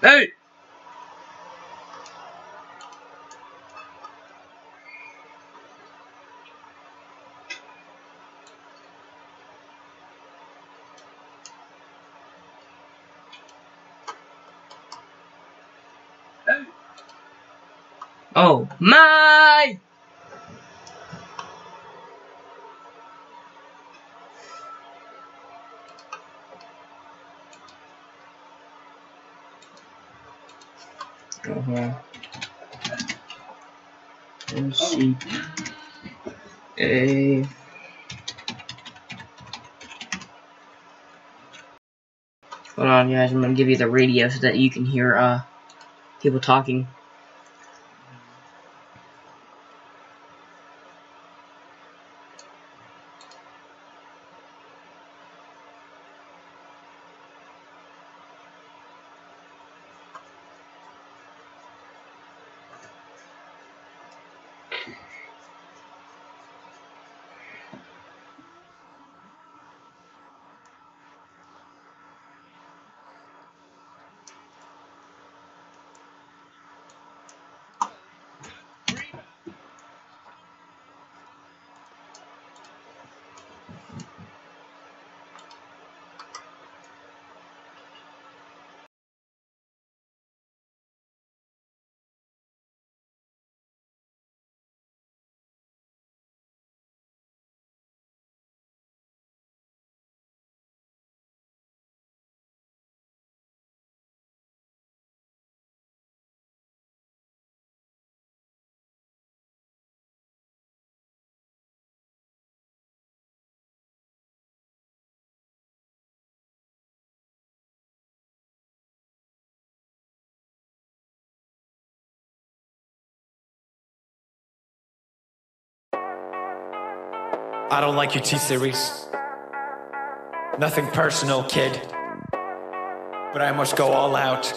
Hey! Oh my! MC A. Hold on, guys. I'm gonna give you the radio so that you can hear people talking. I don't like your T-Series. Nothing personal, kid. But I must go all out.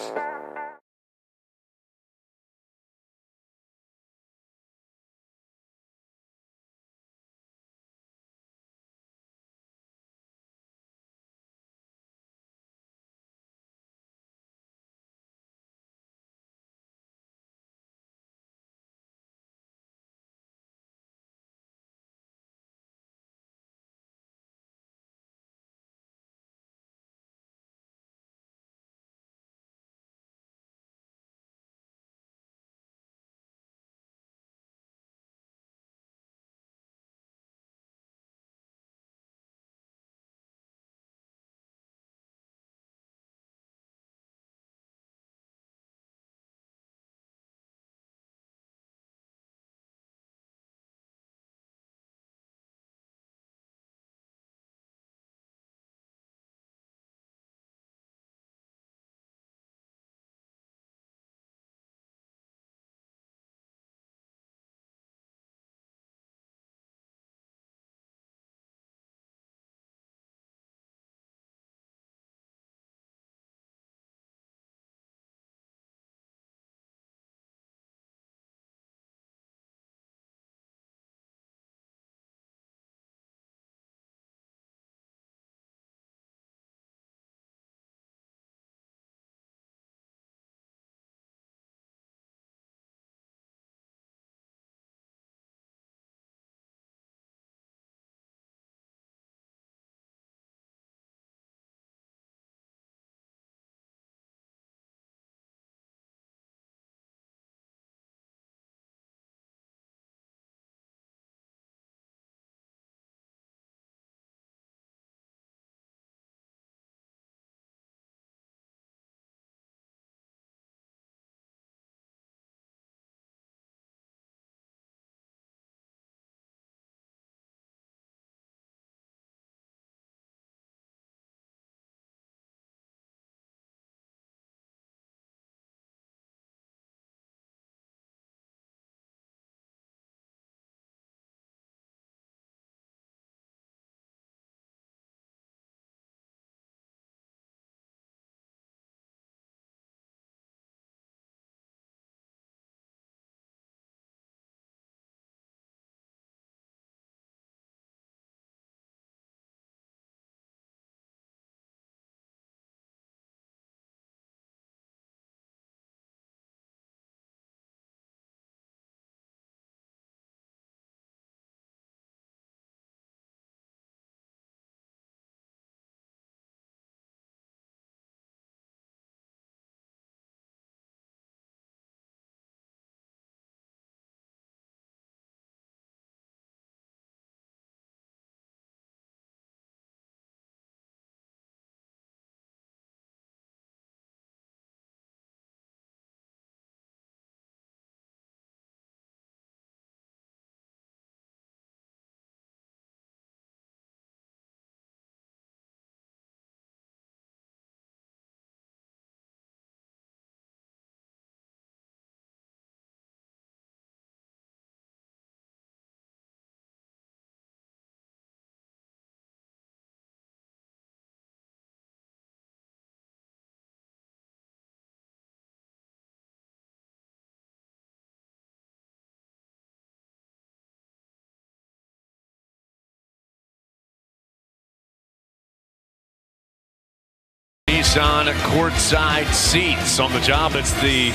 He's on courtside seats. On the job, it's the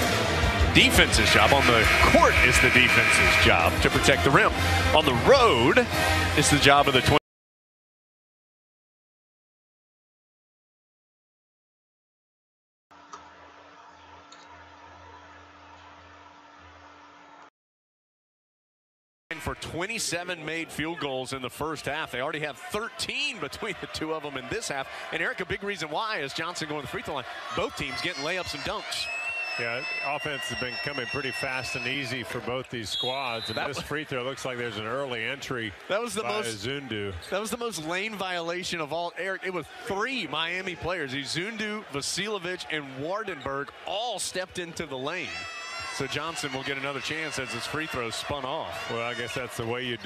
defense's job. On the court, it's the defense's job to protect the rim. On the road, it's the job of the 20. For 27 made field goals in the first half. They already have 13 between the two of them in this half. And Eric, a big reason why is Johnson going to the free throw line. Both teams getting layups and dunks. Yeah, offense has been coming pretty fast and easy for both these squads. And this free throw looks like there's an early entry. That was the by Izundu. That was the most lane violation of all. Eric, it was 3 Miami players. Izundu, Vasiljevic, and Wardenberg all stepped into the lane. So Johnson will get another chance as his free throw spun off. Well, I guess that's the way you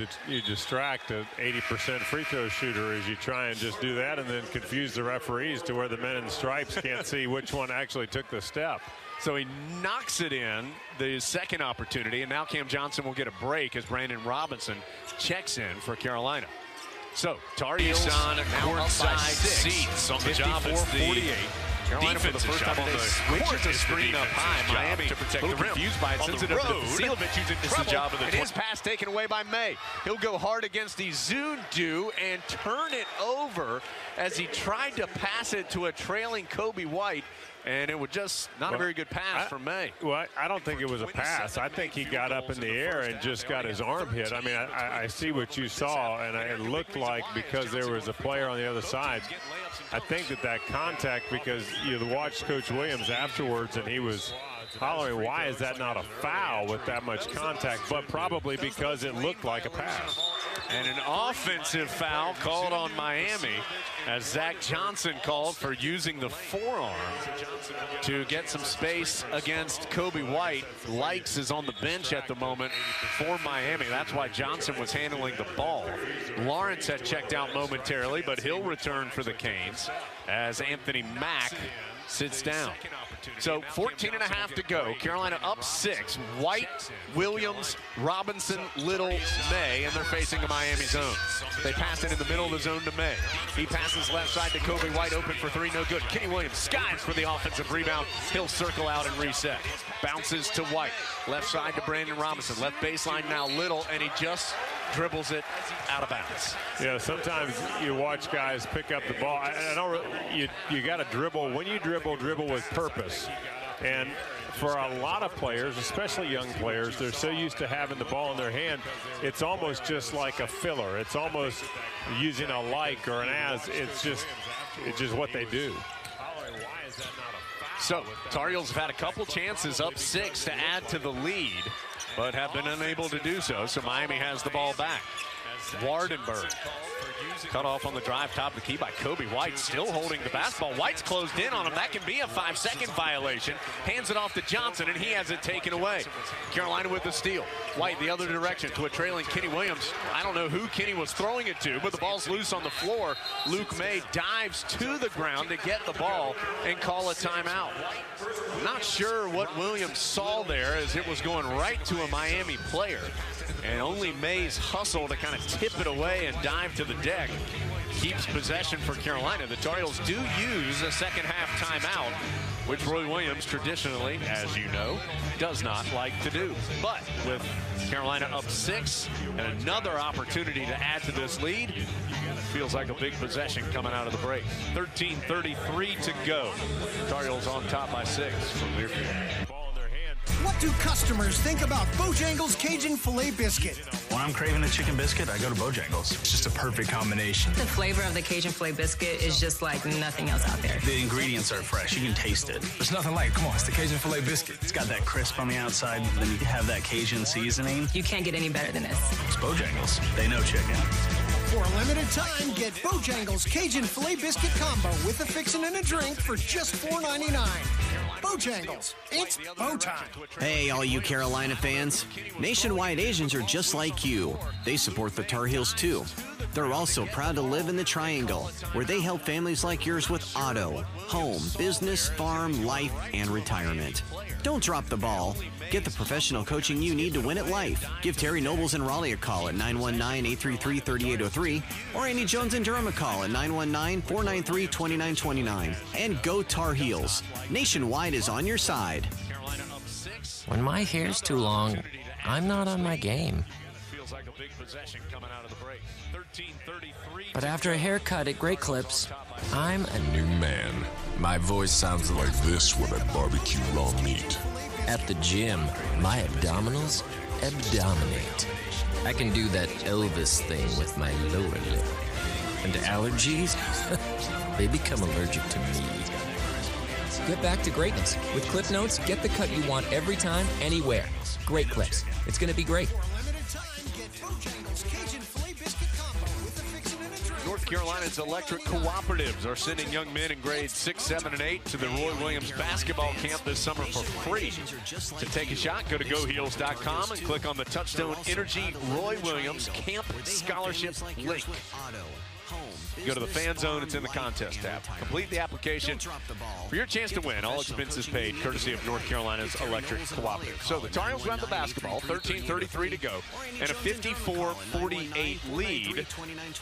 distract an 80% free throw shooter, is you try and just do that and then confuse the referees to where the men in stripes can't see which one actually took the step. So he knocks it in, the second opportunity, and now Cam Johnson will get a break as Brandon Robinson checks in for Carolina. So Tar Heels on courtside seats. On the job, it's the Carolina for the first time on the switches the screen up high. Miami to protect the rim. Confused by it. Sends it up to Vasiljevic using trouble. The job of the his pass taken away by May. He'll go hard against Izundu and turn it over as he tried to pass it to a trailing Kobe White. And it was just not a very good pass from May. Well, I don't think it was a pass. I think he got up in the air and just got his arm hit. I mean, I see what you saw, and it looked like because there was a player on the other side. I think that contact, because you watched Coach Williams afterwards, and he was hollering, why is that not a foul with that much contact? But probably because it looked like a pass. And an offensive foul called on Miami as Zach Johnson called for using the forearm to get some space against Kobe White. Likes is on the bench at the moment for Miami. That's why Johnson was handling the ball. Lawrence had checked out momentarily, but he'll return for the Canes as Anthony Mack sits down. So 14.5 to go. Carolina up 6. White, Williams, Robinson, Little, May, and they're facing a Miami zone. They pass it in the middle of the zone to May. He passes left side to Kobe White, open for 3, no good. Kenny Williams skies for the offensive rebound. He'll circle out and reset. Bounces to White. Left side to Brandon Robinson. Left baseline now Little, and he just dribbles it out of bounds. Yeah, sometimes you watch guys pick up the ball. You got to dribble. When you dribble with purpose. And for a lot of players, especially young players, they're so used to having the ball in their hand, it's almost just like a filler. It's almost using a like or an as. It's just what they do. So Tar Heels have had a couple chances up 6 to add to the lead, but have been unable to do so. So Miami has the ball back. Wardenberg cut off on the drive, top of the key by Kobe White, still holding the basketball. White's closed in on him. That can be a 5-second violation. Hands it off to Johnson, and he has it taken away. Carolina with the steal. White the other direction to a trailing Kenny Williams. I don't know who Kenny was throwing it to, but the ball's loose on the floor. Luke May dives to the ground to get the ball and call a timeout. Not sure what Williams saw there, as it was going right to a Miami player. And only May's hustle to kind of tip it away and dive to the deck keeps possession for Carolina. The Tar Heels do use a second half timeout, which Roy Williams traditionally, as you know, does not like to do. But with Carolina up 6 and another opportunity to add to this lead, feels like a big possession coming out of the break. 13:33 to go. Tar Heels on top by 6 from Learfield. What do customers think about Bojangles Cajun Filet Biscuit? When I'm craving a chicken biscuit, I go to Bojangles. It's just a perfect combination. The flavor of the Cajun Filet Biscuit is just like nothing else out there. The ingredients are fresh. You can taste it. There's nothing like, come on, it's the Cajun Filet Biscuit. It's got that crisp on the outside, then you have that Cajun seasoning. You can't get any better than this. It's Bojangles. They know chicken. For a limited time, get Bojangles Cajun Filet Biscuit Combo with a fixin' and a drink for just $4.99. Bojangles, it's Bo time. Hey, all you Carolina fans. Nationwide Asians are just like you. They support the Tar Heels too. They're also proud to live in the Triangle, where they help families like yours with auto, home, business, farm, life, and retirement. Don't drop the ball. Get the professional coaching you need to win at life. Give Terry Nobles in Raleigh a call at 919-833-3803 or Andy Jones in Durham a call at 919-493-2929. And go Tar Heels. Nationwide is on your side. When my hair's too long, I'm not on my game. But after a haircut at Great Clips, I'm a new man. My voice sounds like this when I barbecue raw meat. At the gym, my abdominals abdominate. I can do that Elvis thing with my lower lip. And allergies, they become allergic to me. Get back to greatness. With Clip Notes, get the cut you want every time, anywhere. Great Clips. It's going to be great. North Carolina's electric cooperatives are sending young men in grades 6, 7, and 8 to the Roy Williams basketball camp this summer for free. To take a shot, go to GoHeels.com and click on the Touchstone Energy Roy Williams Camp Scholarship link. Go to the fan zone, it's in the contest tab. Complete the application for your chance to win. All expenses paid, courtesy of North Carolina's Electric Cooperative. So the Tar Heels grab the basketball, 13:33 to go, and a 54-48 lead.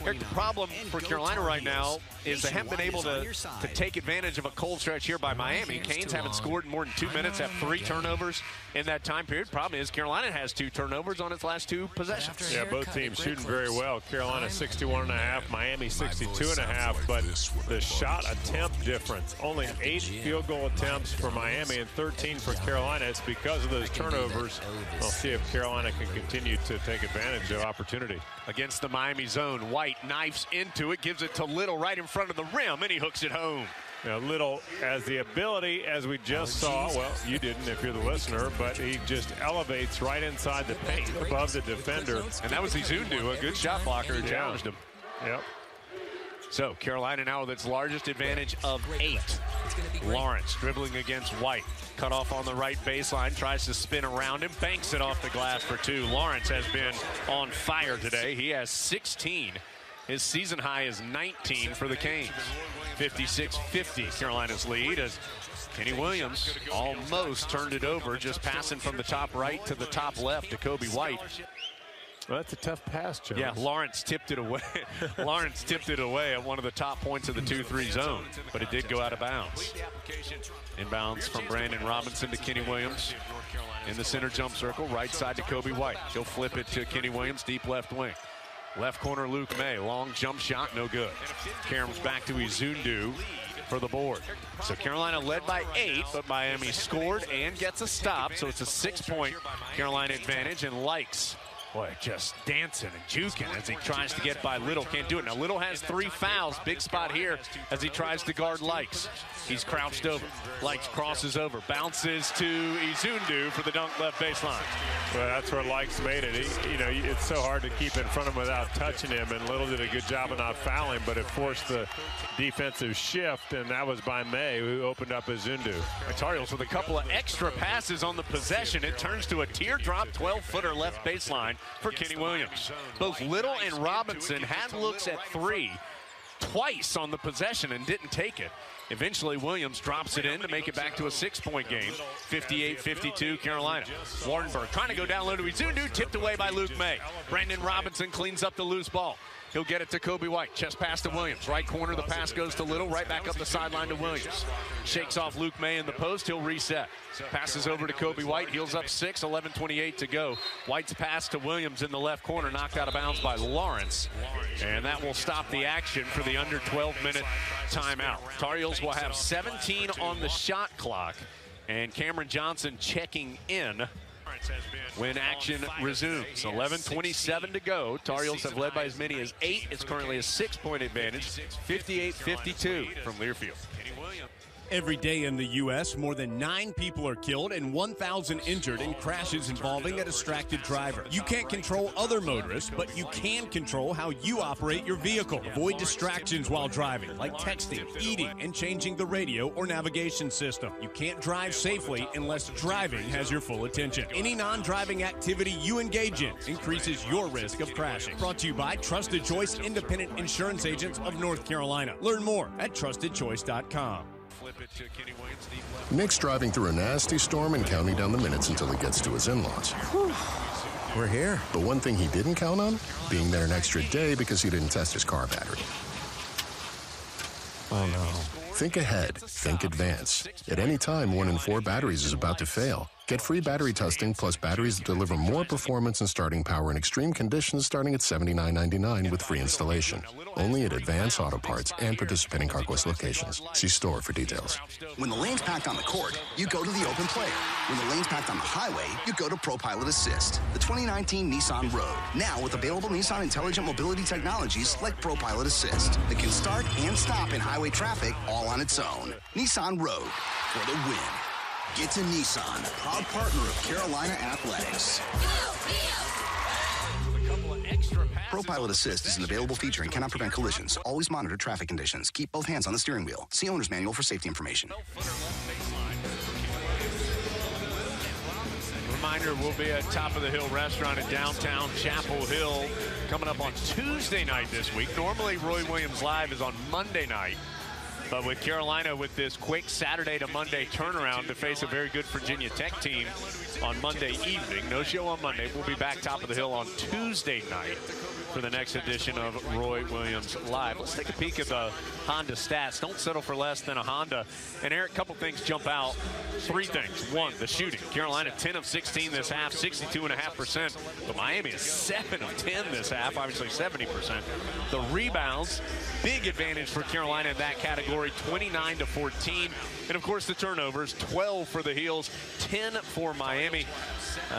Eric, the problem for Carolina right now is they haven't been able to take advantage of a cold stretch here by Miami. Canes haven't scored in more than 2 minutes, have 3 turnovers in that time period. Problem is Carolina has 2 turnovers on its last 2 possessions. Yeah, both teams shooting very well. Carolina 61.5, Miami 62.5, but the shot attempt difference, only 8 field goal attempts for Miami and 13 for Carolina. It's because of those turnovers. We'll see if Carolina can continue to take advantage of opportunity. Against the Miami zone, White knifes into it, gives it to Little right in front of the rim, and he hooks it home. Now, Little has the ability, as we just saw, well, you didn't if you're the listener, but he just elevates right inside the paint above the defender. And that was Izundu, a good shot blocker, who challenged him. Yep. So Carolina now with its largest advantage of 8. Lawrence dribbling against White. Cut off on the right baseline, tries to spin around him, banks it off the glass for 2. Lawrence has been on fire today. He has 16. His season high is 19 for the Canes. 56-50 Carolina's lead as Kenny Williams almost turned it over, just passing from the top right to the top left to Kobe White. Well, that's a tough pass, Jones. Yeah, Lawrence tipped it away. Lawrence tipped it away at one of the top points of the 2-3 zone, but it did go out of bounds. Inbounds from Brandon Robinson to Kenny Williams in the center jump circle, right side to Kobe White. He'll flip it to Kenny Williams, deep left wing. Left corner, Luke May. Long jump shot, no good. Karam's back to Izundu for the board. So Carolina led by 8, but Miami scored and gets a stop. So it's a 6-point Carolina advantage, and Likes, boy, just dancing and juking as he tries to get by Little. Can't do it. Now, Little has 3 fouls. Big spot here as he tries to guard Likes. He's crouched over. Likes crosses over. Bounces to Izundu for the dunk left baseline. Well, that's where Likes made it. It's so hard to keep in front of him without touching him, and Little did a good job of not fouling, but it forced the defensive shift, and that was by May, who opened up Izundu. Tar Heels with a couple of extra passes on the possession. It turns to a teardrop 12-footer left baseline for Kenny Williams. Both Little and Robinson had looks at 3 twice on the possession and didn't take it. Eventually, Williams drops it in to make it back to a 6-point game. 58-52 Carolina. Wardenberg trying to go down low to Izundu, tipped away by Luke May. Brandon Robinson cleans up the loose ball. He'll get it to Kobe White. Chest pass to Williams. Right corner, the pass goes to Little. Right back up the sideline to Williams. Shakes off Luke May in the post. He'll reset. Passes over to Kobe White. Heels up 6, 11:28 to go. White's pass to Williams in the left corner, knocked out of bounds by Lawrence. And that will stop the action for the under 12-minute timeout. Tar Heels will have 17 on the shot clock. And Cameron Johnson checking in when action resumes. 11:27 to go. Tar Heels have led by as many as 8. It's currently a 6-point advantage. 58-52 from Learfield. Every day in the U.S., more than 9 people are killed and 1,000 injured in crashes involving a distracted driver. You can't control other motorists, but you can control how you operate your vehicle. Avoid distractions while driving, like texting, eating, and changing the radio or navigation system. You can't drive safely unless driving has your full attention. Any non-driving activity you engage in increases your risk of crashing. Brought to you by Trusted Choice Independent Insurance Agents of North Carolina. Learn more at trustedchoice.com. Nick's driving through a nasty storm and counting down the minutes until he gets to his in-laws. We're here. But one thing he didn't count on, being there an extra day because he didn't test his car battery. Oh no. Think ahead. Think advance. At any time, 1 in 4 batteries is about to fail. Get free battery testing plus batteries that deliver more performance and starting power in extreme conditions starting at $79.99 with free installation. Only at Advance Auto Parts and participating CarQuest locations. See store for details. When the lane's packed on the court, you go to the open player. When the lane's packed on the highway, you go to ProPilot Assist, the 2019 Nissan Rogue. Now with available Nissan intelligent mobility technologies like ProPilot Assist that can start and stop in highway traffic all on its own. Nissan Rogue for the win. Get to Nissan, proud partner of Carolina Athletics. ProPilot Assist is an available feature and cannot prevent collisions. Always monitor traffic conditions. Keep both hands on the steering wheel. See owner's manual for safety information. Reminder, we'll be at Top of the Hill Restaurant in downtown Chapel Hill coming up on Tuesday night this week. Normally, Roy Williams Live is on Monday night. But with Carolina, with this quick Saturday to Monday turnaround to face a very good Virginia Tech team on Monday evening, no show on Monday. We'll be back Top of the Hill on Tuesday night for the next edition of Roy Williams Live. Let's take a peek at the Honda stats. Don't settle for less than a Honda. And Eric, a couple things jump out. 3 things. 1, the shooting. Carolina 10 of 16 this half, 62.5%. But Miami is 7 of 10 this half, obviously 70%. The rebounds, big advantage for Carolina in that category, 29 to 14. And of course the turnovers, 12 for the Heels, 10 for Miami.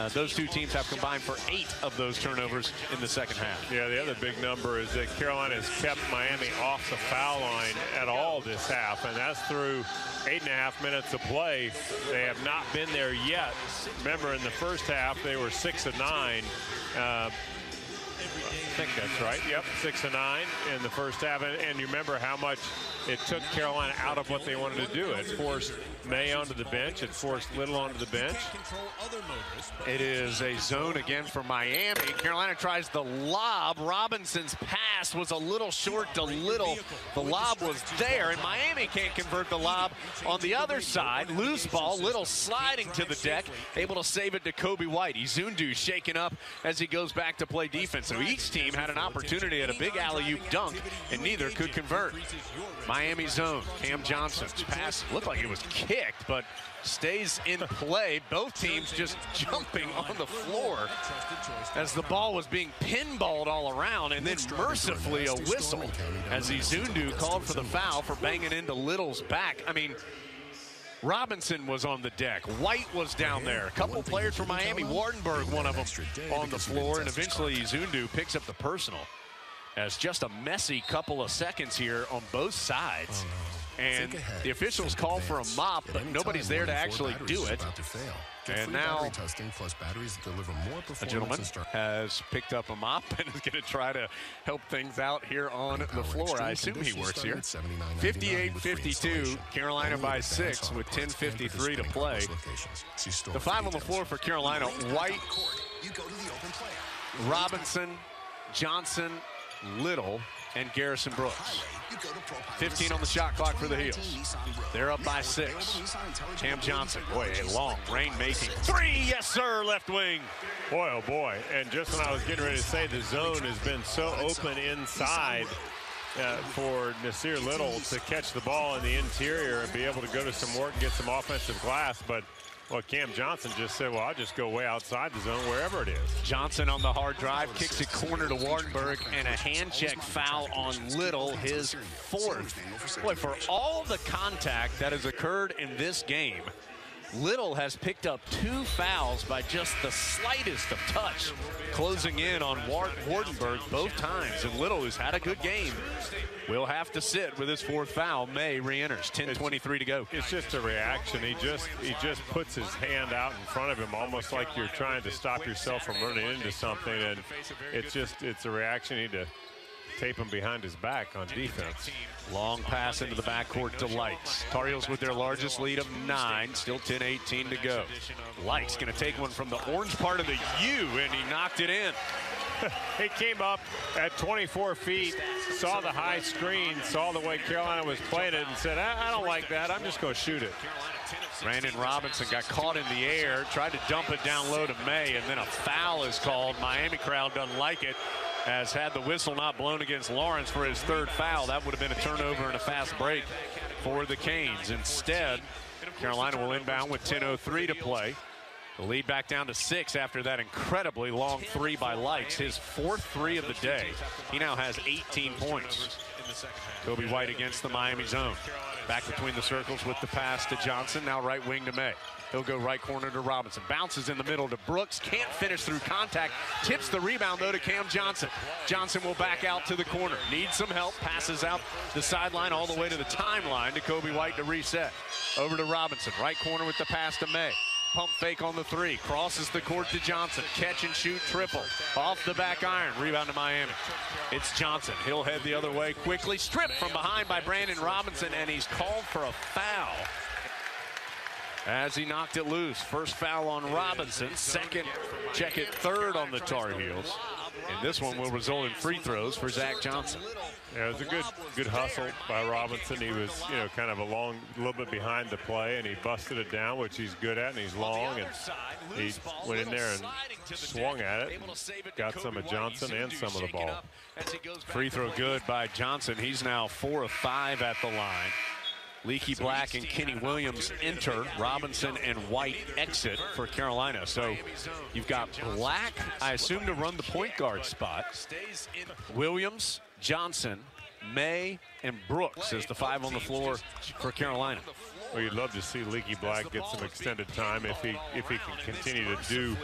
Those 2 teams have combined for 8 of those turnovers in the second half. Yeah, the other big number is that Carolina has kept Miami off the foul line at all this half, and that's through 8.5 minutes of play. They have not been there yet. Remember, in the first half, they were 6 of 9. I think that's right. Yep, 6 of 9 in the first half. And you remember how much it took Carolina out of what they wanted to do. It forced May onto the bench. It forced Little onto the bench. It is a zone again for Miami. Carolina tries the lob. Robinson's pass was a little short to Little. The lob was there, and Miami can't convert the lob on the other side. Loose ball, Little sliding to the deck, able to save it to Kobe White. Izundu shaken up as he goes back to play defense. So each team had an opportunity at a big alley-oop dunk, and neither could convert. Miami zone. Cam Johnson's pass looked like it was kicked, but stays in play. Both teams just jumping on the floor as the ball was being pinballed all around, and then mercifully a whistle as Izundu called for the foul for banging into Little's back. I mean, Robinson was on the deck. White was down there. A couple players from Miami. Wardenberg, one of them, on the floor, and eventually Izundu picks up the personal. As just a messy couple of seconds here on both sides. And the officials call for a mop, but nobody's there to actually do it. And now a gentleman has picked up a mop and is going to try to help things out here on the floor. I assume he works here. 58-52, Carolina by 6 with 10:53 to play. The 5 on the floor for Carolina: White, Robinson, Johnson, Little, and Garrison Brooks. 15 on the shot clock for the Heels. They're up by 6. Cam Johnson, boy, a long rain-making 3, yes sir, left wing. Boy, oh boy, and just when I was getting ready to say the zone has been so open inside for Nasir Little to catch the ball in the interior and be able to go to some work and get some offensive glass, but well, Cam Johnson just said, well, I'll just go way outside the zone, wherever it is. Johnson on the hard drive, kicks it corner to Wardenberg, and a hand check foul on Little, his 4th. Boy, for all the contact that has occurred in this game, Little has picked up 2 fouls by just the slightest of touch, closing in on Wardenberg both times. And Little, who's had a good game, will have to sit with his 4th foul. May re-enters. 10:23 to go. It's just a reaction. He just puts his hand out in front of him, almost like you're trying to stop yourself from running into something. And it's a reaction. You need to tape him behind his back on defense. Long pass into the backcourt to Lights. Tar Heels with their largest lead of 9, still 10:18 to go. Lights going to take one from the orange part of the U, and he knocked it in. He came up at 24 feet, saw the high screen, saw the way Carolina was playing it, and said, I don't like that. I'm just going to shoot it. Brandon Robinson got caught in the air, tried to dump it down low to May, and then a foul is called. Miami crowd doesn't like it, as had the whistle not blown against Lawrence for his 3rd foul, that would have been a turnover and a fast break for the Canes. Instead, Carolina will inbound with 10:03 to play. The lead back down to 6 after that incredibly long 3 by Lights, his 4th 3 of the day. He now has 18 points. Kobe White against the Miami zone. Back between the circles with the pass to Johnson, now right wing to May. He'll go right corner to Robinson. Bounces in the middle to Brooks. Can't finish through contact. Tips the rebound, though, to Cam Johnson. Johnson will back out to the corner. Needs some help. Passes out the sideline all the way to the timeline to Kobe White to reset. Over to Robinson. Right corner with the pass to May. Pump fake on the 3. Crosses the court to Johnson. Catch and shoot triple. Off the back iron. Rebound to Miami. It's Johnson. He'll head the other way quickly. Stripped from behind by Brandon Robinson, and he's called for a foul as he knocked it loose. 1st foul on Robinson. 2nd, check it, 3rd on the Tar Heels. And this one will result in free throws for Zach Johnson. Yeah, it was a good hustle by Robinson. He was, kind of a little bit behind the play, and he busted it down, which he's good at, and he's long, and he went in there and swung at it, and got some of Johnson and some of the ball. Free throw good by Johnson. He's now 4 of 5 at the line. Leaky Black and Kenny Williams enter. Robinson and White exit for Carolina. So you've got Black, I assume, to run the point guard spot. Williams, Johnson, May, and Brooks as the 5 on the floor for Carolina. Well, you'd love to see Leaky Black get some extended time if he can continue to do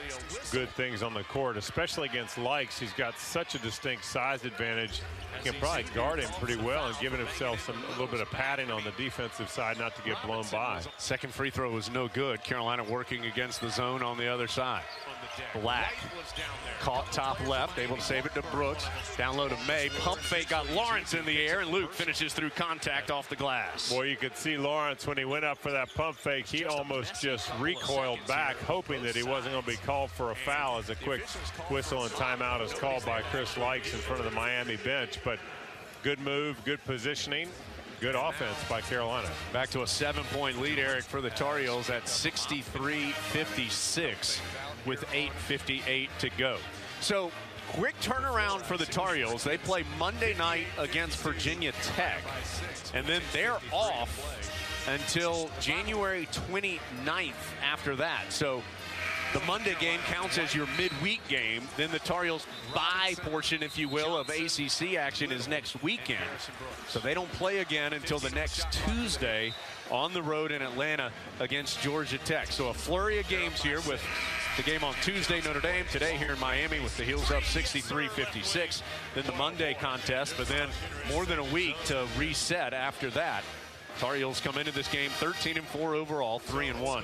good things on the court, especially against Likes. He's got such a distinct size advantage. He can probably guard him pretty well and giving himself a little bit of padding on the defensive side not to get blown by. 2nd free throw was no good. Carolina working against the zone on the other side. Black caught top left, able to save it to Brooks. Down low to May. Pump fake got Lawrence in the air, and Luke finishes through contact off the glass. Boy, you could see Lawrence when he went up for that pump fake. He almost just recoiled back, hoping that he wasn't going to be called for a foul, as a quick whistle and timeout is called by Chris Likes in front of the Miami bench. But good move, good positioning, good offense by Carolina. Back to a 7-point lead, Eric, for the Tar Heels at 63-56 with 8:58 to go. So quick turnaround for the Tar Heels. They play Monday night against Virginia Tech, and then they're off until January 29th after that. So the Monday game counts as your midweek game. Then the Tar Heels bye portion, if you will, of ACC action is next weekend. So they don't play again until the next Tuesday on the road in Atlanta against Georgia Tech. So a flurry of games here, with the game on Tuesday, Notre Dame. Today here in Miami with the Heels up 63-56. Then the Monday contest, but then more than a week to reset after that. Tar Heels come into this game 13-4 overall, 3-1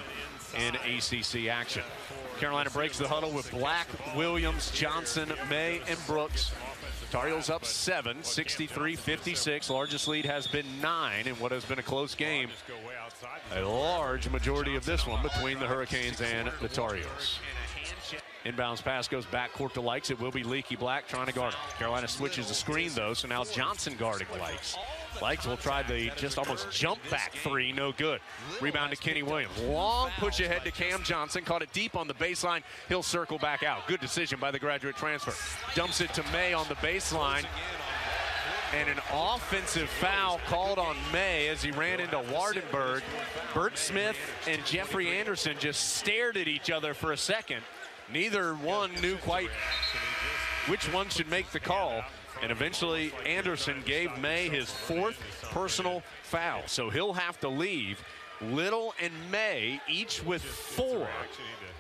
in ACC action. Carolina breaks the huddle with Black, Williams, Johnson, May, and Brooks. Tar Heels up 7, 63-56. Largest lead has been 9 in what has been a close game. A large majority of this one between the Hurricanes and the Tar Heels. Inbounds pass goes backcourt to Likes. It will be Leaky Black trying to guard him. Carolina switches the screen, though, so now Johnson guarding Likes. Likes will try the just almost jump back 3, no good. Rebound to Kenny Williams. Long push ahead to Cam Johnson. Caught it deep on the baseline. He'll circle back out. Good decision by the graduate transfer. Dumps it to May on the baseline. And an offensive foul called on May as he ran into Wardenberg. Bert Smith and Jeffrey Anderson just stared at each other for a second. Neither one knew quite which one should make the call. And eventually Anderson gave May his 4th personal foul. So he'll have to leave Little and May, each with 4.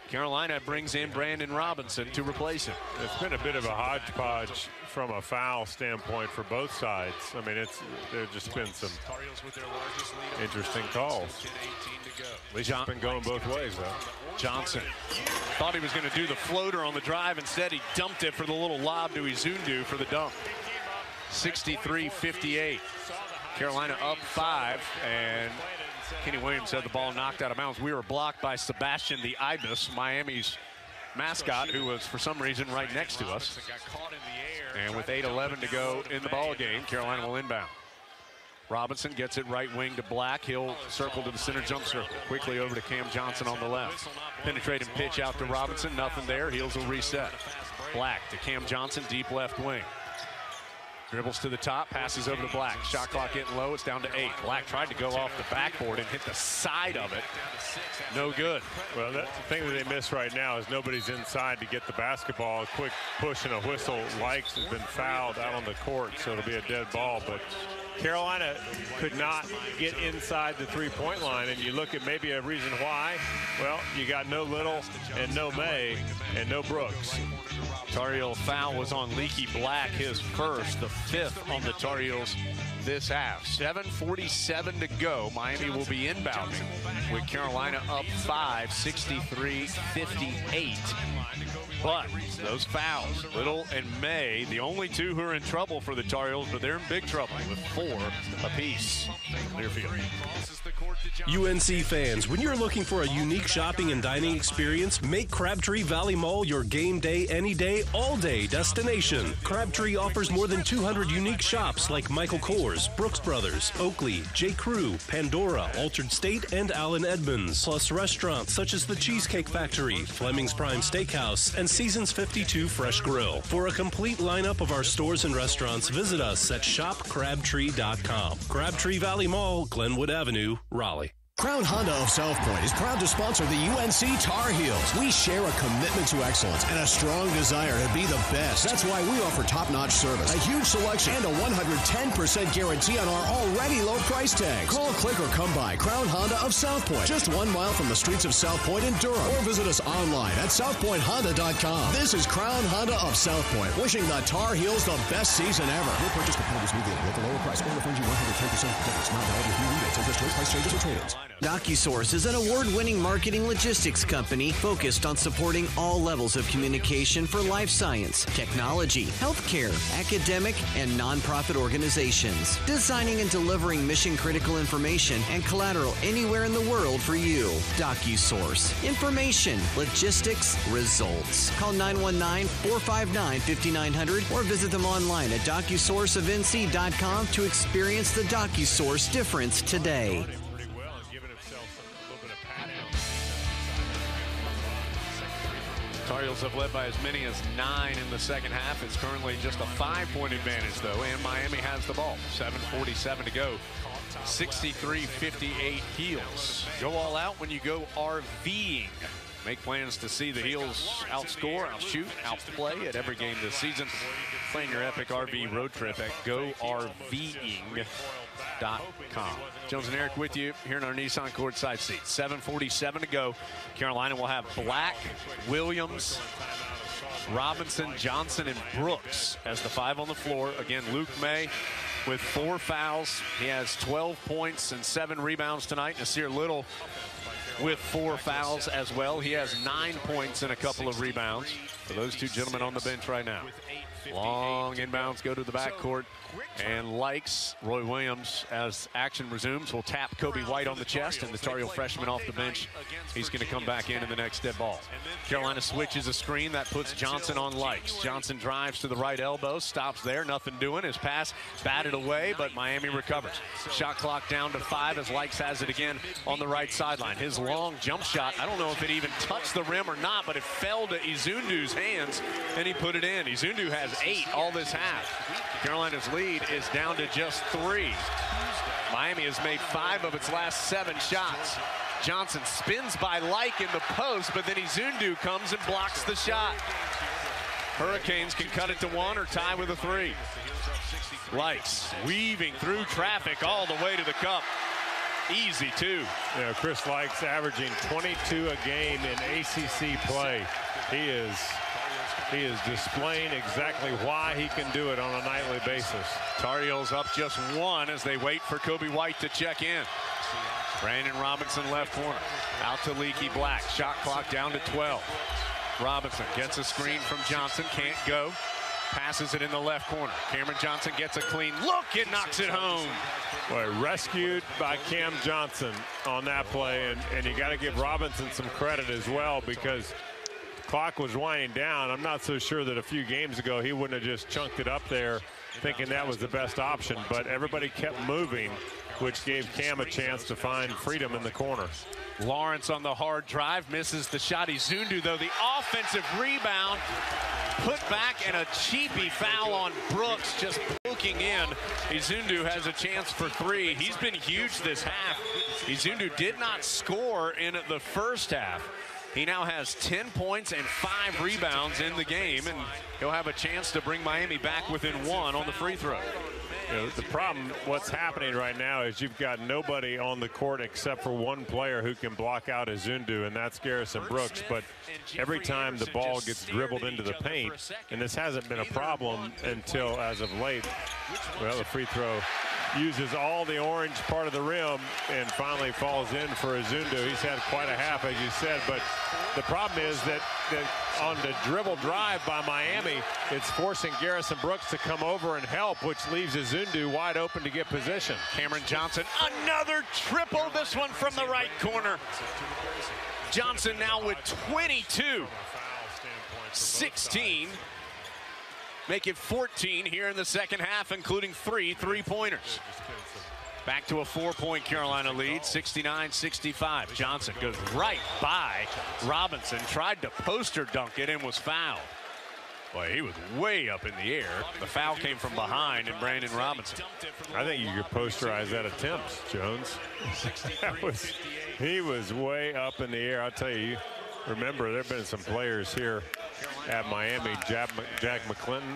Carolina brings in Brandon Robinson to replace him. It's been a bit of a hodgepodge from a foul standpoint for both sides. I mean, there's just been some interesting calls. At least it's been going both ways, though. Johnson thought he was going to do the floater on the drive. Instead, he dumped it for the little lob to Izundu for the dunk. 63-58. Carolina up 5, and Kenny Williams had the ball knocked out of bounds. We were blocked by Sebastian the Ibis, Miami's mascot, who was for some reason right next to us. And with 8:11 to go in the ball game, Carolina will inbound. Robinson gets it right wing to Black. He'll circle to the center jump circle. Quickly over to Cam Johnson on the left. Penetrating pitch out to Robinson. Nothing there. Heels will reset. Black to Cam Johnson, deep left wing. Dribbles to the top, passes over to Black. Shot clock getting low, it's down to 8. Black tried to go off the backboard and hit the side of it. No good. Well, the thing that they miss right now is nobody's inside to get the basketball. A quick push and a whistle. Likes has been fouled out on the court, so it'll be a dead ball. But Carolina could not get inside the three-point line, and you look at maybe a reason why. Well, you got no Little and no May and no Brooks. Tar Heel foul was on Leaky Black, his first, the 5th on the Tar Heels this half. 7:47 to go. Miami will be inbound with Carolina up 5, 63-58. But those fouls, Little and May, the only 2 who are in trouble for the Tar Heels, but they're in big trouble with 4 apiece. Learfield. UNC fans, when you're looking for a unique shopping and dining experience, make Crabtree Valley Mall your game day, any day, all day destination. Crabtree offers more than 200 unique shops like Michael Kors, Brooks Brothers, Oakley, J. Crew, Pandora, Altered State, and Allen Edmonds. Plus restaurants such as the Cheesecake Factory, Fleming's Prime Steakhouse, and Seasons 52 Fresh Grill. For a complete lineup of our stores and restaurants, visit us at shopcrabtree.com. Crabtree Valley Mall, Glenwood Avenue, Raleigh. Crown Honda of South Point is proud to sponsor the UNC Tar Heels. We share a commitment to excellence and a strong desire to be the best. That's why we offer top-notch service, a huge selection, and a 110% guarantee on our already low price tags. Call, click, or come by Crown Honda of South Point, just 1 mile from the streets of South Point in Durham, or visit us online at southpointhonda.com. This is Crown Honda of South Point, wishing the Tar Heels the best season ever. Your purchase compatible smoothly at the lower price or refund you 110% difference. Not valid with new rebates, interest rate, price changes, or trade-ins. DocuSource is an award-winning marketing logistics company focused on supporting all levels of communication for life science, technology, healthcare, academic, and nonprofit organizations. Designing and delivering mission-critical information and collateral anywhere in the world for you. DocuSource. Information, logistics, results. Call 919-459-5900 or visit them online at DocuSourceofNC.com to experience the DocuSource difference today. Tar Heels have led by as many as 9 in the second half. It's currently just a 5-point advantage, though, and Miami has the ball. 7:47 to go. 63-58 Heels. Go all out when you go RVing. Make plans to see the Heels outscore, outshoot, outplay at every game this season. Plan your epic RV road trip at GoRVing.com. Jones and Eric with you here in our Nissan courtside seats. 7:47 to go. Carolina will have Black, Williams, Robinson, Johnson, and Brooks as the 5 on the floor. Again, Luke May with 4 fouls. He has 12 points and 7 rebounds tonight. Nasir Little with 4 fouls as well. He has 9 points and a couple of rebounds. For those 2 gentlemen on the bench right now. Long inbounds go to the backcourt, and likes Roy Williams as action resumes will tap Kobe White on the chest, and the Tar Heel freshman off the bench. He's going to come back in the next dead ball. Carolina switches a screen that puts Johnson on Likes. Johnson drives to the right elbow, stops there, nothing doing. His pass batted away, but Miami recovers. Shot clock down to 5 as Likes has it again on the right sideline. His long jump shot, I don't know if it even touched the rim or not, but it fell to Izundu's hands, and he put it in. Izundu has 8 all this half. Carolina's lead is down to just 3. Miami has made 5 of its last 7 shots. Johnson spins by Like in the post, but then Izundu comes and blocks the shot. Hurricanes can cut it to 1 or tie with a 3. Likes weaving through traffic all the way to the cup. Easy, too. You know, Chris Lykes averaging 22 a game in ACC play. He is displaying exactly why he can do it on a nightly basis. Tar Heels up just 1 as they wait for Kobe White to check in. Brandon Robinson left corner. Out to Leaky Black. Shot clock down to 12. Robinson gets a screen from Johnson. Can't go. Passes it in the left corner. Cameron Johnson gets a clean look and knocks it home. Boy, rescued by Cam Johnson on that play. And you got to give Robinson some credit as well, because the clock was winding down. I'm not so sure that a few games ago he wouldn't have just chunked it up there thinking that was the best option. But everybody kept moving, which gave Cam a chance to find freedom in the corner. Lawrence on the hard drive misses the shot. Izundu, though, the offensive rebound put back, and a cheapy foul on Brooks, just poking in. Izundu has a chance for 3. He's been huge this half. Izundu did not score in the first half. He now has 10 points and 5 rebounds in the game, and he'll have a chance to bring Miami back within 1 on the free throw. You know, the problem, what's happening right now is you've got nobody on the court except for one player who can block out Izundu, and that's Garrison Brooks. But every time the ball gets dribbled into the paint, and this hasn't been a problem until as of late, well, the free throw uses all the orange part of the rim and finally falls in for Izundu. He's had quite a half, as you said, but the problem is that on the dribble drive by Miami, it's forcing Garrison Brooks to come over and help, which leaves Izundu wide open to get position. Cameron Johnson, another triple, this one from the right corner. Johnson now with 22. 16. Make it 14 here in the second half, including 3 3-pointers. Back to a 4-point Carolina lead, 69-65. Johnson goes right by Robinson, tried to poster dunk it and was fouled. Boy, he was way up in the air. The foul came from behind, and Brandon Robinson. I think you could posterize that attempt, Jones. He was way up in the air. I'll tell you, remember, there have been some players here at Miami. Jack McClinton.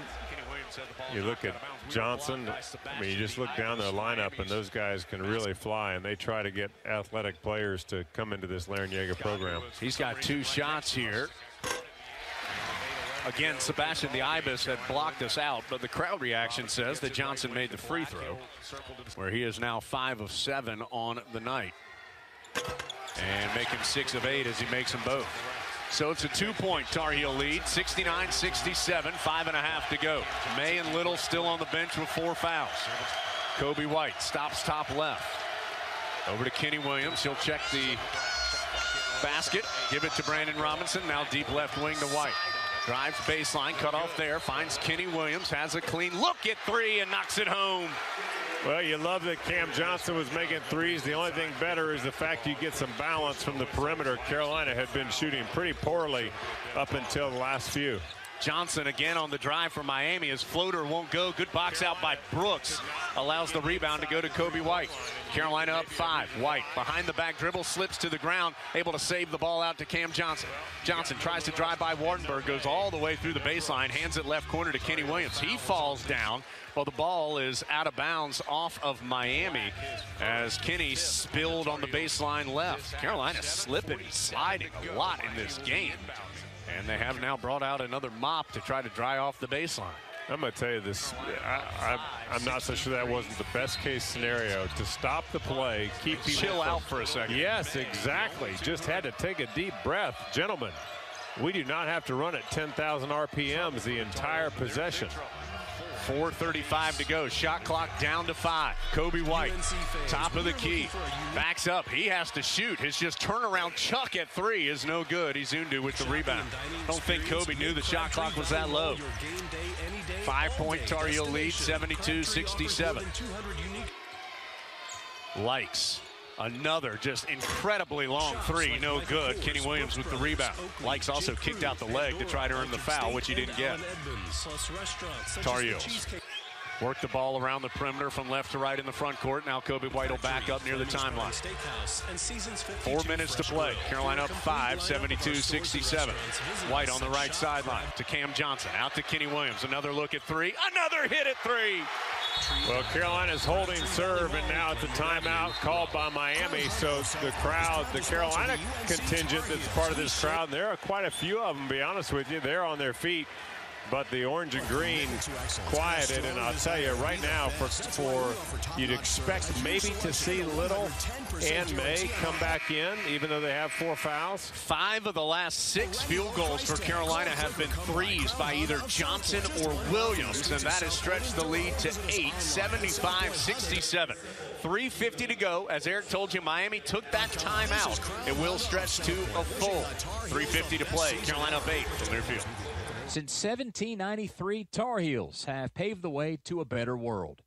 You look at Johnson. I mean, you just look down the lineup, and those guys can really fly, and they try to get athletic players to come into this Larrañaga program. He's got 2 shots here. Again, Sebastian the Ibis had blocked us out, but the crowd reaction says that Johnson made the free throw, where he is now 5 of 7 on the night. And make him 6 of 8 as he makes them both. So it's a 2-point Tar Heel lead, 69-67, 5.5 to go. May and Little still on the bench with 4 fouls. Kobe White stops top left. Over to Kenny Williams. He'll check the basket, give it to Brandon Robinson. Now deep left wing to White. Drives baseline, cut off there, finds Kenny Williams, has a clean look at 3 and knocks it home. Well, you love that Cam Johnson was making threes. The only thing better is the fact you get some balance from the perimeter. Carolina had been shooting pretty poorly up until the last few. Johnson again on the drive for Miami. His floater won't go. Good box out by Brooks. Allows the rebound to go to Kobe White. Carolina up 5. White behind the back dribble, slips to the ground, able to save the ball out to Cam Johnson. Johnson tries to drive by Wardenberg, goes all the way through the baseline, hands it left corner to Kenny Williams. He falls down. Well, the ball is out of bounds off of Miami as Kenny spilled on the baseline left. Carolina slipping, sliding a lot in this game. And they have now brought out another mop to try to dry off the baseline. I'm going to tell you this. I'm not so sure that wasn't the best case scenario. To stop the play, keep people chill out for a second. Yes, exactly. Just had to take a deep breath. Gentlemen, we do not have to run at 10,000 RPMs the entire possession. 4:35 to go. Shot clock down to 5. Kobe White, top of the key. Backs up. He has to shoot. His just turnaround chuck at 3 is no good. Izundu with the rebound. I don't think Kobe knew the shot clock was that low. 5-point Tar Heel lead, 72-67. Lykes. Another just incredibly long 3, no good. Kenny Williams with the rebound. Lykes also kicked out the leg to try to earn the foul, which he didn't get. Tar Heels work the ball around the perimeter from left to right in the front court. Now Kobe White will back up near the timeline. 4 minutes to play. Carolina up 5, 72-67. White on the right sideline to Cam Johnson. Out to Kenny Williams. Another look at 3. Another hit at 3. Well, Carolina's holding serve, and now it's a timeout called by Miami. So the crowd, the Carolina contingent that's part of this crowd, and there are quite a few of them, to be honest with you, they're on their feet. But the orange and green quieted, and I'll tell you right now, for you'd expect maybe to see Little and May come back in, even though they have 4 fouls. 5 of the last 6 field goals for Carolina have been threes by either Johnson or Williams, and that has stretched the lead to 8, 75-67. 3:50 to go. As Eric told you, Miami took that timeout. It will stretch to a full 3:50 to play. Carolina up 8 from their field. Since 1793, Tar Heels have paved the way to a better world.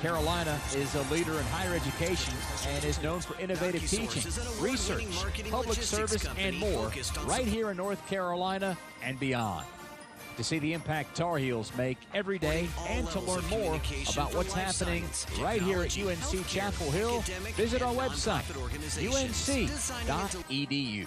Carolina is a leader in higher education and is known for innovative teaching, research, public service, and more right here in North Carolina and beyond. To see the impact Tar Heels make every day and to learn more about what's happening right here at UNC Chapel Hill, visit our website, unc.edu.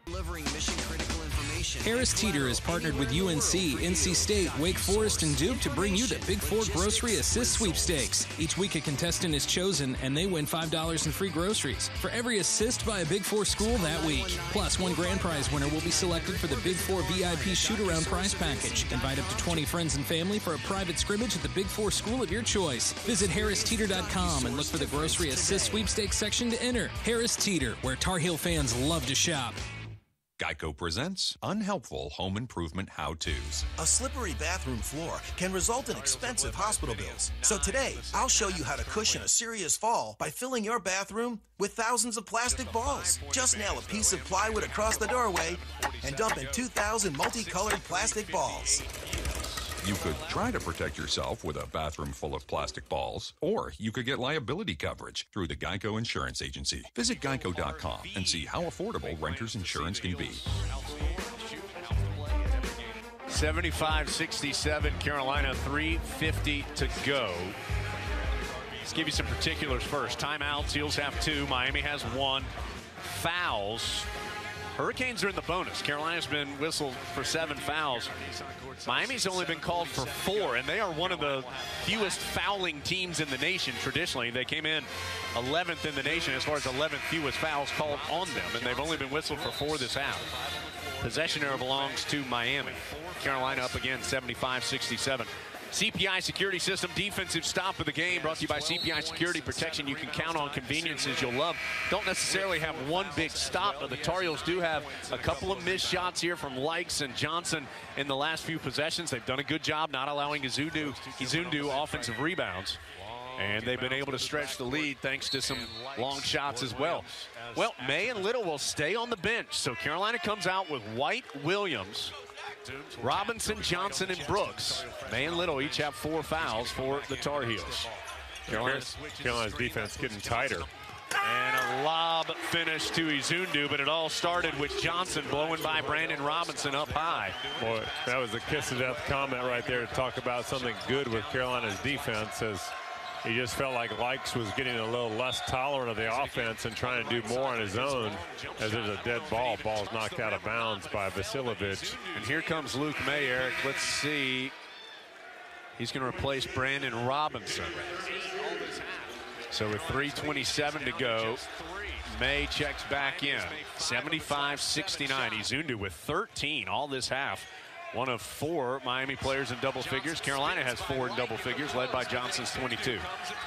Delivering mission-critical information. Harris Teeter is partnered with UNC, NC State, Wake Forest, and Duke to bring you the Big Four Grocery Assist Sweepstakes. Each week a contestant is chosen, and they win $5 in free groceries for every assist by a Big Four school that week. Plus, one grand prize winner will be selected for the Big Four VIP shoot-around prize package. Invite up to 20 friends and family for a private scrimmage at the Big Four school of your choice. Visit harristeeter.com and look for the Grocery Assist Sweepstakes section to enter. Harris Teeter, where Tar Heel fans love to shop. Geico presents Unhelpful Home Improvement How-Tos. A slippery bathroom floor can result in expensive hospital bills. So today, I'll show you how to cushion a serious fall by filling your bathroom with thousands of plastic balls. Just nail a piece of plywood across the doorway and dump in 2,000 multicolored plastic balls. You could try to protect yourself with a bathroom full of plastic balls, or you could get liability coverage through the Geico Insurance Agency. Visit geico.com and see how affordable renter's insurance can be. 75-67, Carolina, 3:50 to go. Let's give you some particulars first. Timeouts, Heels have 2, Miami has 1. Fouls. Hurricanes are in the bonus. Carolina's been whistled for 7 fouls. Miami's only been called for 4, and they are one of the fewest fouling teams in the nation traditionally. They came in 11th in the nation as far as 11th fewest fouls called on them, and they've only been whistled for 4 this half. Possession arrow belongs to Miami. Carolina up again, 75-67. CPI Security System defensive stop of the game, brought to you by CPI Security Protection. You can count on conveniences you'll love. Don't necessarily have one big stop, but the Tar Heels do have a couple of missed shots here from Likes and Johnson in the last few possessions. They've done a good job not allowing Izundu offensive rebounds. And they've been able to stretch the lead thanks to some long shots as well. Well, May and Little will stay on the bench. So Carolina comes out with White, Williams, Robinson, Johnson, and Brooks. May and Little each have 4 fouls for the Tar Heels. Carolina's defense getting tighter. And a lob finish to Izundu, but it all started with Johnson blowing by Brandon Robinson up high. Boy, that was a kiss-of-death comment right there to talk about something good with Carolina's defense, as he just felt like Likes was getting a little less tolerant of the offense and trying to do more on his own, as there's a dead ball. Ball's knocked out of bounds by Vasiljevic. And here comes Luke May, Eric. Let's see. He's going to replace Brandon Robinson. So with 3:27 to go, May checks back in. 75-69. Izundu with 13 all this half. One of 4 Miami players in double figures. Carolina has 4 in double figures, led by Johnson's 22.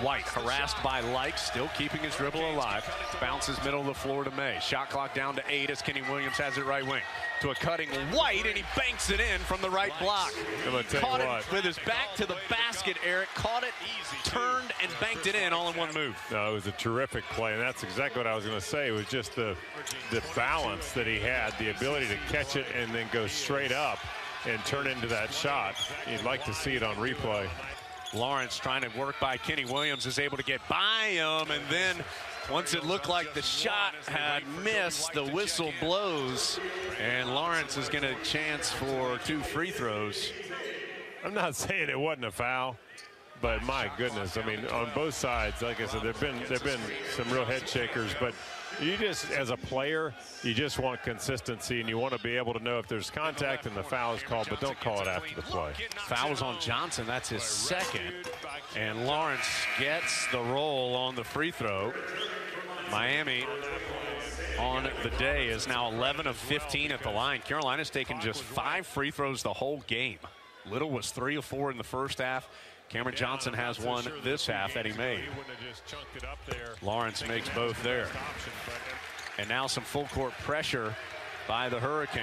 White harassed by Likes, still keeping his dribble alive. Bounces middle of the floor to May. Shot clock down to 8 as Kenny Williams has it right wing. To a cutting White, and he banks it in from the right block. Caught it with his back to the basket, Eric. Caught it, turned, and banked it in all in one move. No, it was a terrific play, and that's exactly what I was going to say. It was just the balance that he had, the ability to catch it and then go straight up and turn into that shot. You'd like to see it on replay. Lawrence trying to work by Kenny Williams is able to get by him, and then once it looked like the shot had missed, the whistle blows, and Lawrence is going to chance for 2 free throws. I'm not saying it wasn't a foul. But my goodness, I mean, on both sides, like I said, there've been some real head shakers. But you just, as a player, you just want consistency, and you want to be able to know if there's contact and the foul is called, but don't call it after the play. Foul's on Johnson. That's his second. And Lawrence gets the roll on the free throw. Miami on the day is now 11 of 15 at the line. Carolina's taken just 5 free throws the whole game. Little was 3 of 4 in the first half. Cameron Johnson has one this half that he made. Lawrence makes both there. And now some full court pressure by the Hurricanes.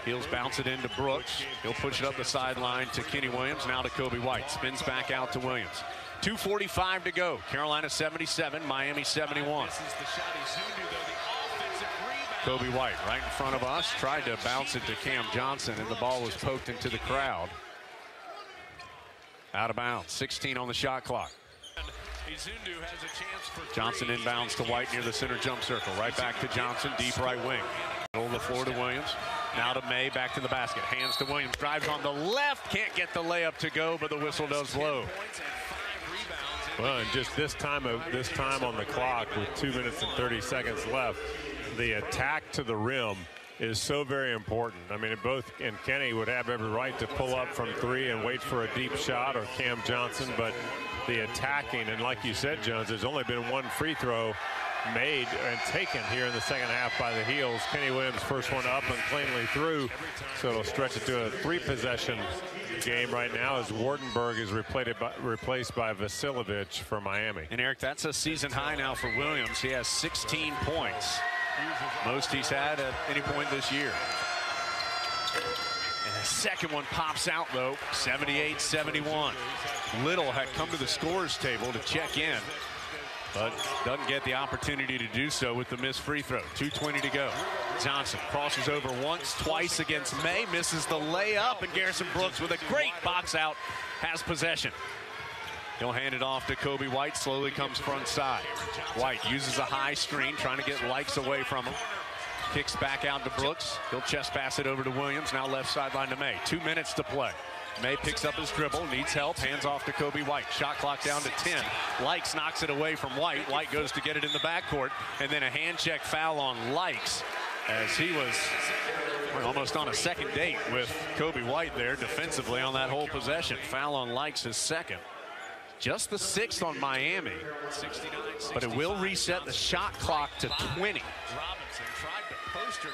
He'll bounce it into Brooks. He'll push it up the sideline to Kenny Williams. Now to Kobe White. Spins back out to Williams. 2:45 to go. Carolina 77, Miami 71. Kobe White right in front of us. Tried to bounce it to Cam Johnson, and the ball was poked into the crowd. Out of bounds. 16 on the shot clock. Johnson inbounds to White near the center jump circle. Right back to Johnson, deep right wing. Middle of the floor to Williams. Now to May, back to the basket. Hands to Williams, drives on the left. Can't get the layup to go, but the whistle does blow. Well, and just this time on the clock with 2 minutes and 30 seconds left, the attack to the rim is so very important. I mean, both and Kenny would have every right to pull up from 3 and wait for a deep shot, or Cam Johnson, but the attacking, and like you said, Jones, there's only been 1 free throw made and taken here in the second half by the Heels. Kenny Williams first one up and cleanly through, so it'll stretch it to a 3-possession game right now as Wardenberg is replaced by Vasiljevic for Miami. And Eric, that's a season high now for Williams. He has 16 points. Most he's had at any point this year. And the second one pops out, though, 78-71. Little had come to the scorer's table to check in, but doesn't get the opportunity to do so with the missed free throw. 2:20 to go. Johnson crosses over once, twice against May, misses the layup, and Garrison Brooks with a great box out has possession. He'll hand it off to Kobe White, slowly comes front side. White uses a high screen, trying to get Likes away from him. Kicks back out to Brooks. He'll chest pass it over to Williams, now left sideline to May. 2 minutes to play. May picks up his dribble, needs help, hands off to Kobe White. Shot clock down to 10. Likes knocks it away from White. White goes to get it in the backcourt, and then a hand check foul on Likes, as he was almost on a second date with Kobe White there defensively on that whole possession. Foul on Likes, his second. Just the 6th on Miami, but it will reset the shot clock to 20.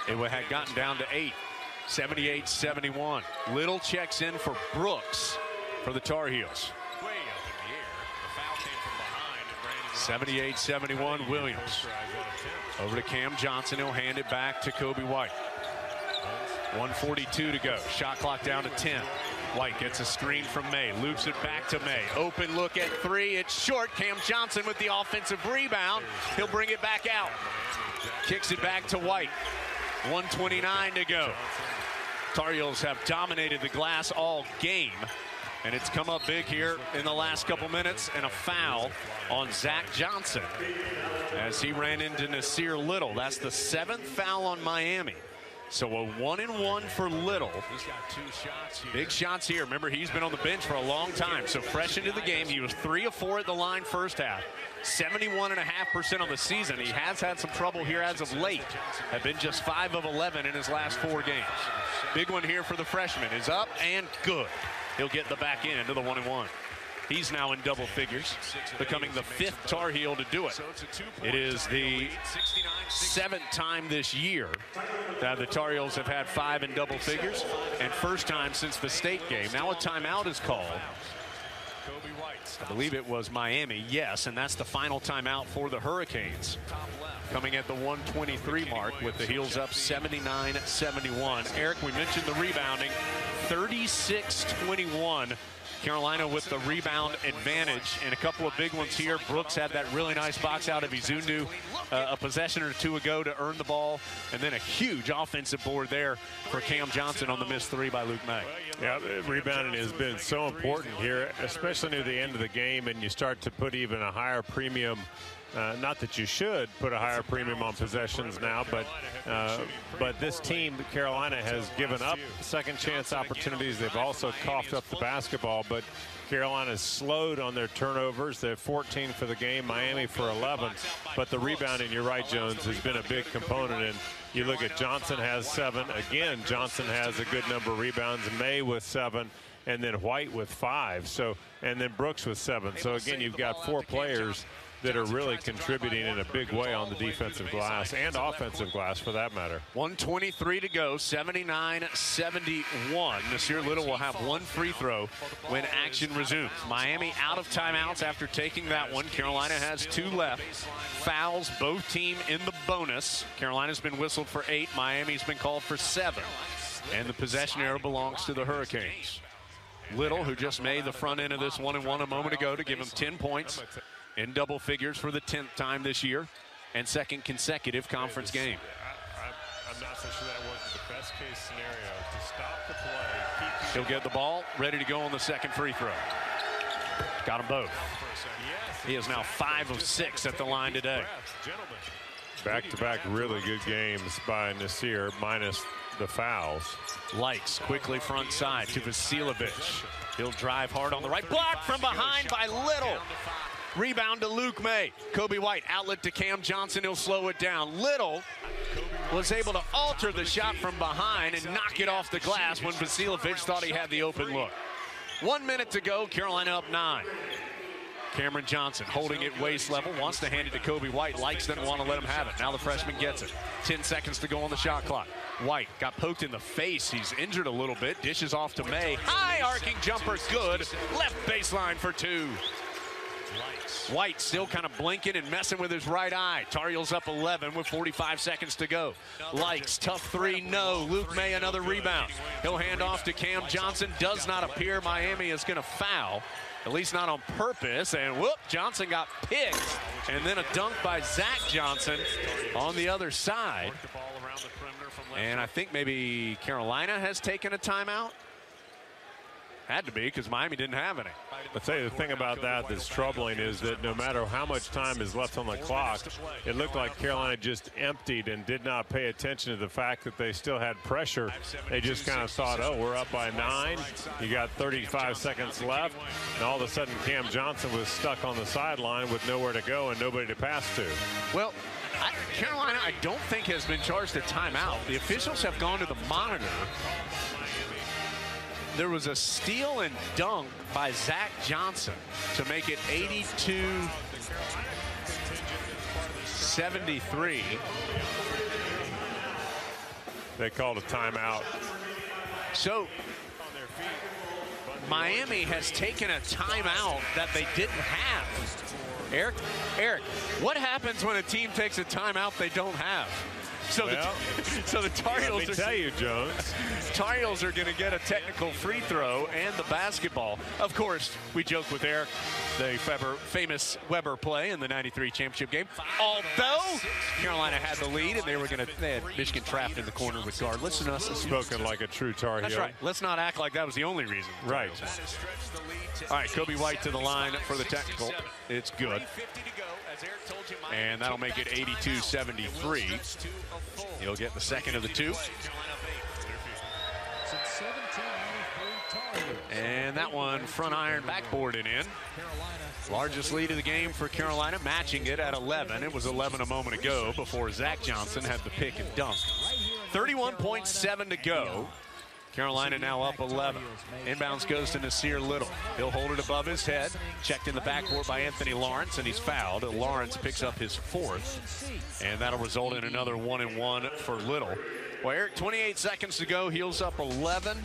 It had gotten down to 8. 78-71. Little checks in for Brooks for the Tar Heels. 78-71 Williams. Over to Cam Johnson. He'll hand it back to Kobe White. 1:42 to go. Shot clock down to 10. White gets a screen from May. Loops it back to May. Open look at 3. It's short. Cam Johnson with the offensive rebound. He'll bring it back out. Kicks it back to White. 1:29 to go. Tar Heels have dominated the glass all game, and it's come up big here in the last couple minutes, and a foul on Zach Johnson as he ran into Nasir Little. That's the 7th foul on Miami. So a 1-and-1 for Little. He's got 2 shots here. Big shots here. Remember, he's been on the bench for a long time. So fresh into the game, he was 3 of 4 at the line first half. 71.5% on the season. He has had some trouble here as of late. Have been just 5 of 11 in his last 4 games. Big one here for the freshman. Is up and good. He'll get the back end to the 1-and-1. He's now in double figures, becoming the 5th Tar Heel to do it. It is the 7th time this year that the Tar Heels have had 5 in double figures, and first time since the state game. Now a timeout is called. I believe it was Miami, yes, and that's the final timeout for the Hurricanes. Coming at the 1:23 mark with the Heels up 79-71. Eric, we mentioned the rebounding, 36-21. Carolina with the rebound advantage, and a couple of big ones here. Brooks had that really nice box out of Izundu a possession or 2 ago to earn the ball, and then a huge offensive board there for Cam Johnson on the missed 3 by Luke May. Yeah, rebounding has been so important here, especially near the end of the game, and you start to put even a higher premium not that you should put a higher premium on possessions now, but this team, Carolina, has given up second chance opportunities. They've also coughed up the basketball, but Carolina's slowed on their turnovers. They're 14 for the game, Miami for 11. But the rebounding, you're right, Jones, has been a big component. And you look at Johnson has 7. Again, Johnson has a good number of rebounds. May with 7. And then White with 5. So, and then Brooks with 7. So again, you've got 4 players that are really contributing in a big way on the defensive glass and offensive glass for that matter. 1:23 to go, 79-71. Nasir Little will have 1 free throw when action resumes. Miami out of timeouts after taking that one. Carolina has 2 left. Fouls, both team in the bonus. Carolina's been whistled for 8. Miami's been called for 7. And the possession arrow belongs to the Hurricanes. Little, who just made the front end of this 1-and-1 a moment ago to give him 10 points. In double figures for the 10th time this year and 2nd consecutive conference game. I'm not so sure that wasn't the best case scenario to stop the play. He'll get the ball ready to go on the 2nd free throw. Got them both. He is now 5 of 6 at the line today. Back-to-back really good games by Nasir minus the fouls. Lights quickly front side to Vasiljevic. He'll drive hard on the right. Blocked from behind by Little. Rebound to Luke May. Kobe White, outlet to Cam Johnson. He'll slow it down. Little was able to alter the shot from behind and knock it off the glass when Vasiljevic thought he had the open look. 1 minute to go. Carolina up 9. Cameron Johnson holding it waist level, wants to hand it to Kobe White. Likes doesn't want to let him have it. Now the freshman gets it. 10 seconds to go on the shot clock. White got poked in the face. He's injured a little bit. Dishes off to May. High arcing jumper, good. Left baseline for 2. White still kind of blinking and messing with his right eye. Tar Heels up 11 with 45 seconds to go. Likes, tough 3, no. Luke May, another rebound. He'll hand off to Cam Johnson. Does not appear Miami is going to foul, at least not on purpose. And whoop, Johnson got picked. And then a dunk by Zach Johnson on the other side. And I think maybe Carolina has taken a timeout. Had to be, because Miami didn't have any. I'll tell you the thing about that that's troubling is that no matter how much time is left on the clock, it looked like Carolina just emptied and did not pay attention to the fact that they still had pressure. They just kind of thought, oh, we're up by 9. You got 35 seconds left. And all of a sudden, Cam Johnson was stuck on the sideline with nowhere to go and nobody to pass to. Well, Carolina, I don't think, has been charged a timeout. The officials have gone to the monitor. There was a steal and dunk by Zach Johnson to make it 82-73. They called a timeout. So Miami has taken a timeout that they didn't have. Eric, what happens when a team takes a timeout they don't have? So the Tar Heels, let me tell you, Jones. Tar Heels are going to get a technical free throw and the basketball. Of course, we joke with Eric, the famous Weber play in the '93 championship game. Although Carolina had the lead and they had Michigan trapped in the corner regardless. And us spoken like a true Tar Heel. That's right. Let's not act like that was the only reason. Right. All right, Kobe White to the line for the technical. It's good. And that'll make it 82-73. He'll get the second of the 2. And that one front iron backboarded in. Largest lead of the game for Carolina, matching it at 11. It was 11 a moment ago before Zach Johnson had the pick and dunk. 31.7 to go. Carolina now up 11. Inbounds goes to Nasir Little. He'll hold it above his head. Checked in the backcourt by Anthony Lawrence, and he's fouled. Lawrence picks up his 4th, and that'll result in another 1-and-1 for Little. Well, Eric, 28 seconds to go. Heels up 11.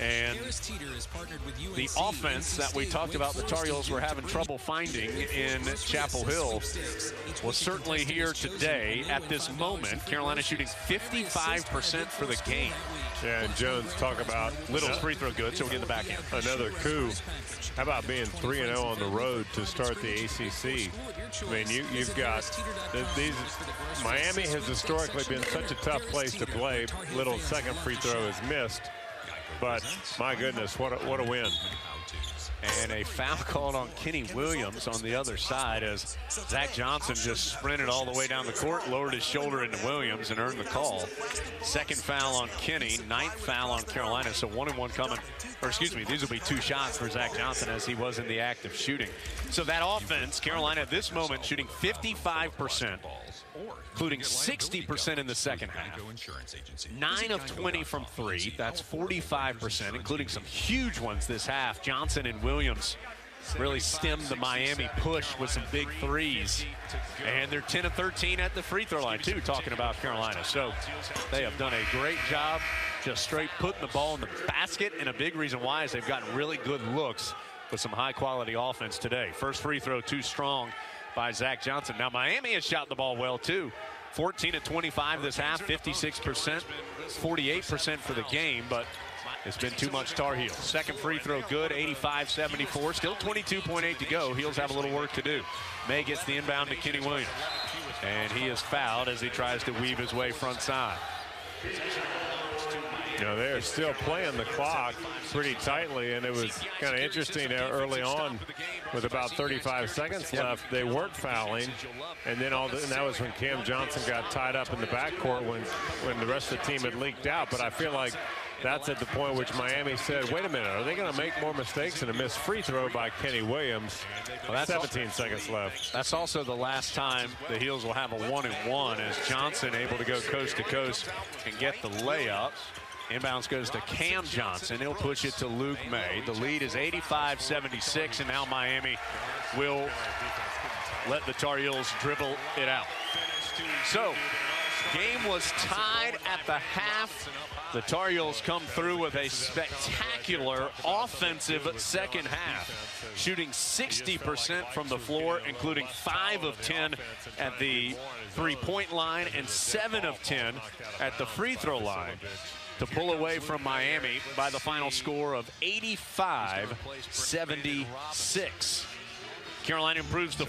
And the offense that we talked about the Tar Heels were having trouble finding in Chapel Hill was certainly here today at this moment. Carolina shooting 55% for the game. Yeah, and Jones talk about Little's free throw good, so we'll get in the back end. Another coup. How about being 3-0 on the road to start the ACC? I mean, you've got these. Miami has historically been such a tough place to play. Little's second free throw is missed. But my goodness, what a win. And a foul called on Kenny Williams on the other side as Zach Johnson just sprinted all the way down the court, lowered his shoulder into Williams and earned the call. Second foul on Kenny, 9th foul on Carolina. So 1-and-1 coming, or excuse me, these will be 2 shots for Zach Johnson as he was in the act of shooting. So that offense, Carolina at this moment shooting 55%, including 60% in the second half. 9 of 20 from 3, that's 45%, including some huge ones this half. Johnson and Williams really stemmed the Miami push with some big threes. And they're 10 of 13 at the free throw line, too, talking about Carolina. So they have done a great job just straight putting the ball in the basket. And a big reason why is they've gotten really good looks with some high-quality offense today. First free throw too strong by Zach Johnson. Now, Miami has shot the ball well, too. 14 of 25 this half, 56%, 48% for the game, but it's been too much Tar Heels. Second free throw good, 85-74. Still 22.8 to go. Heels have a little work to do. May gets the inbound to Kenny Williams. And he is fouled as he tries to weave his way front side. You know, they're still playing the clock pretty tightly, and it was kind of interesting early on with about 35 seconds left. They weren't fouling, and then and that was when Cam Johnson got tied up in the backcourt when the rest of the team had leaked out. But I feel like that's at the point which Miami said, wait a minute, are they going to make more mistakes? And a missed free throw by Kenny Williams. Well, that's 17 seconds left. That's also the last time the Heels will have a 1-and-1 as Johnson able to go coast to coast and get the layup. Inbounds goes to Cam Johnson. He'll push it to Luke May. The lead is 85-76, and now Miami will let the Tar Heels dribble it out. So, game was tied at the half. The Tar Heels come through with a spectacular offensive second half, shooting 60% from the floor, including 5 of 10 at the three-point line and 7 of 10 at the free throw line, to pull away from Miami by the final score of 85-76. Carolina improves to